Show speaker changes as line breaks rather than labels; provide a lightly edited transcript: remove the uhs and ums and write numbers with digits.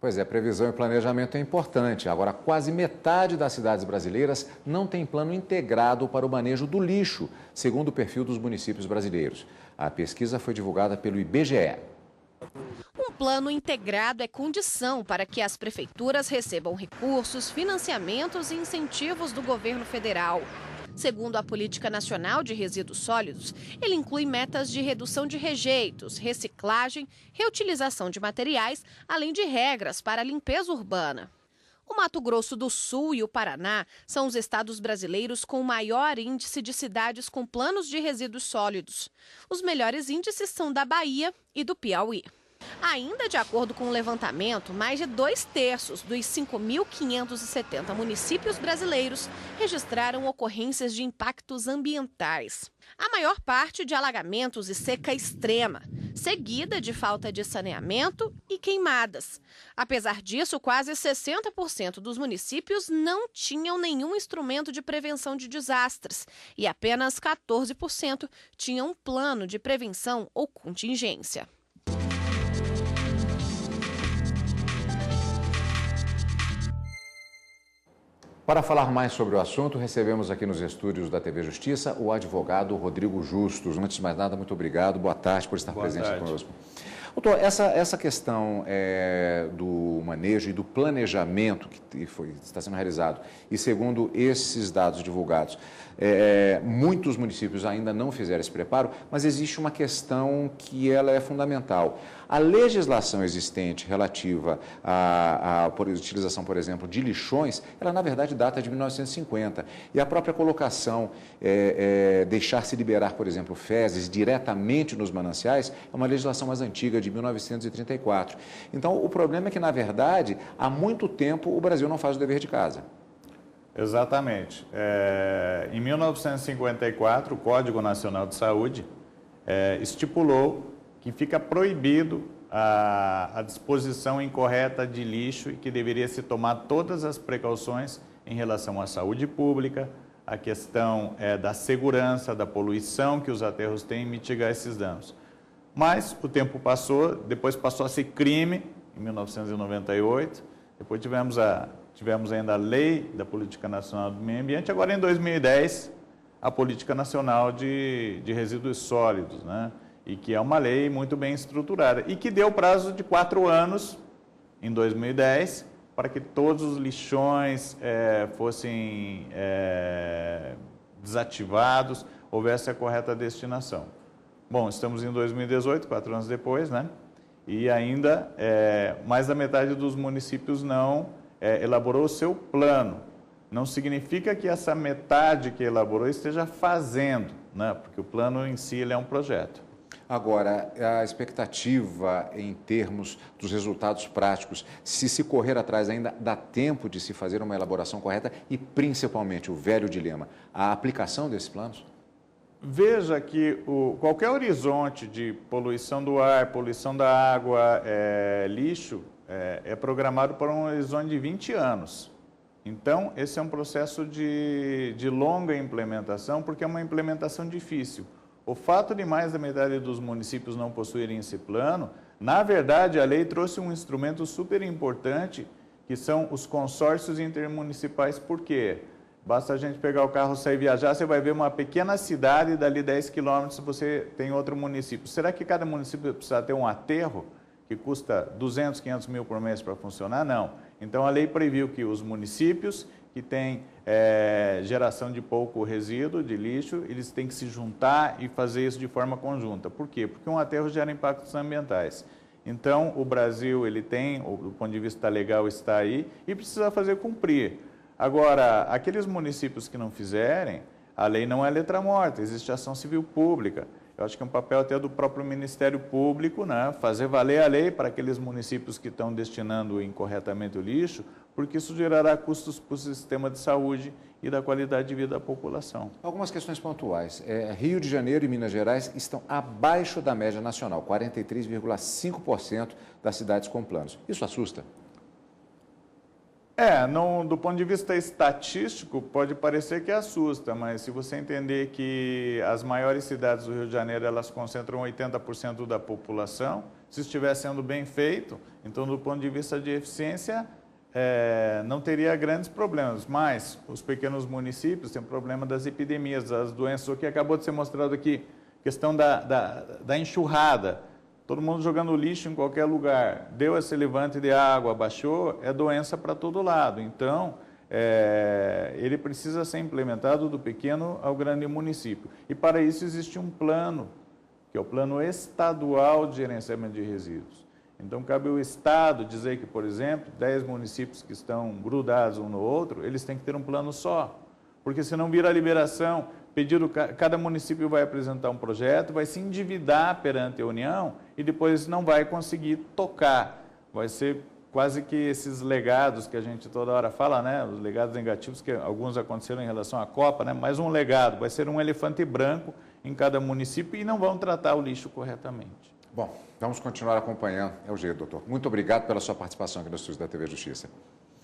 Pois é, previsão e planejamento é importante. Agora, quase metade das cidades brasileiras não tem plano integrado para o manejo do lixo, segundo o perfil dos municípios brasileiros. A pesquisa foi divulgada pelo IBGE.
Um plano integrado é condição para que as prefeituras recebam recursos, financiamentos e incentivos do governo federal. Segundo a Política Nacional de Resíduos Sólidos, ele inclui metas de redução de rejeitos, reciclagem, reutilização de materiais, além de regras para a limpeza urbana. O Mato Grosso do Sul e o Paraná são os estados brasileiros com o maior índice de cidades com planos de resíduos sólidos. Os melhores índices são da Bahia e do Piauí. Ainda de acordo com o levantamento, mais de 2/3 dos 5.570 municípios brasileiros registraram ocorrências de impactos ambientais. A maior parte de alagamentos e seca extrema, seguida de falta de saneamento e queimadas. Apesar disso, quase 60% dos municípios não tinham nenhum instrumento de prevenção de desastres e apenas 14% tinham um plano de prevenção ou contingência.
Para falar mais sobre o assunto, recebemos aqui nos estúdios da TV Justiça o advogado Rodrigo Justus. Antes de mais nada, muito obrigado. Boa tarde por estar presente conosco. Doutor, essa questão do manejo e do planejamento que está sendo realizado, e segundo esses dados divulgados, muitos municípios ainda não fizeram esse preparo, mas existe uma questão que ela é fundamental. A legislação existente relativa à utilização, por exemplo, de lixões, ela na verdade data de 1950. E a própria colocação, deixar-se liberar, por exemplo, fezes diretamente nos mananciais, é uma legislação mais antiga, de 1934. Então, o problema é que, na verdade, há muito tempo o Brasil não faz o dever de casa.
Exatamente. Em 1954, o Código Nacional de Saúde estipulou que fica proibido a disposição incorreta de lixo e que deveria se tomar todas as precauções em relação à saúde pública, a questão da segurança, da poluição que os aterros têm e mitigar esses danos. Mas o tempo passou, depois passou a ser crime, em 1998, depois tivemos ainda a Lei da Política Nacional do Meio Ambiente, agora em 2010, a Política Nacional de Resíduos Sólidos, né? E que é uma lei muito bem estruturada e que deu prazo de 4 anos, em 2010, para que todos os lixões fossem desativados, houvesse a correta destinação. Bom, estamos em 2018, 4 anos depois, né? E ainda mais da metade dos municípios não elaborou o seu plano. Não significa que essa metade que elaborou esteja fazendo, né? Porque o plano em si ele é um projeto.
Agora, a expectativa em termos dos resultados práticos, se correr atrás ainda dá tempo de se fazer uma elaboração correta e, principalmente, o velho dilema, a aplicação desses planos?
Veja que qualquer horizonte de poluição do ar, poluição da água, lixo, é programado para um horizonte de 20 anos. Então, esse é um processo de longa implementação, porque é uma implementação difícil. O fato de mais da metade dos municípios não possuírem esse plano, na verdade, a lei trouxe um instrumento super importante, que são os consórcios intermunicipais. Por quê? Basta a gente pegar o carro, sair viajar, você vai ver uma pequena cidade, dali 10 quilômetros você tem outro município. Será que cada município precisa ter um aterro que custa 200, 500 mil por mês para funcionar? Não. Então, a lei previu que os municípios que têm geração de pouco resíduo, de lixo, eles têm que se juntar e fazer isso de forma conjunta. Por quê? Porque um aterro gera impactos ambientais. Então, o Brasil, ele tem, do ponto de vista legal, está aí e precisa fazer cumprir. Agora, aqueles municípios que não fizerem, a lei não é letra morta, existe ação civil pública. Eu acho que é um papel até do próprio Ministério Público, né, fazer valer a lei para aqueles municípios que estão destinando incorretamente o lixo, porque isso gerará custos para o sistema de saúde e da qualidade de vida da população.
Algumas questões pontuais. Rio de Janeiro e Minas Gerais estão abaixo da média nacional, 43,5% das cidades com planos. Isso assusta?
Do ponto de vista estatístico, pode parecer que assusta, mas se você entender que as maiores cidades do Rio de Janeiro, elas concentram 80% da população, Se estiver sendo bem feito, então, do ponto de vista de eficiência, não teria grandes problemas. Mas os pequenos municípios têm problema das epidemias, das doenças, o que acabou de ser mostrado aqui, questão da enxurrada. Todo mundo jogando lixo em qualquer lugar, deu esse levante de água, baixou, é doença para todo lado. Então, ele precisa ser implementado do pequeno ao grande município. E para isso existe um plano, que é o Plano Estadual de Gerenciamento de Resíduos. Então, cabe ao Estado dizer que, por exemplo, 10 municípios que estão grudados um no outro, eles têm que ter um plano só, porque senão vira liberação, cada município vai apresentar um projeto, vai se endividar perante a União e depois não vai conseguir tocar. Vai ser quase que esses legados que a gente toda hora fala, né? Os legados negativos, que alguns aconteceram em relação à Copa, né? Mas um legado, vai ser um elefante branco em cada município e não vão tratar o lixo corretamente.
Bom, vamos continuar acompanhando. É o jeito, doutor. Muito obrigado pela sua participação aqui no estúdio da TV Justiça.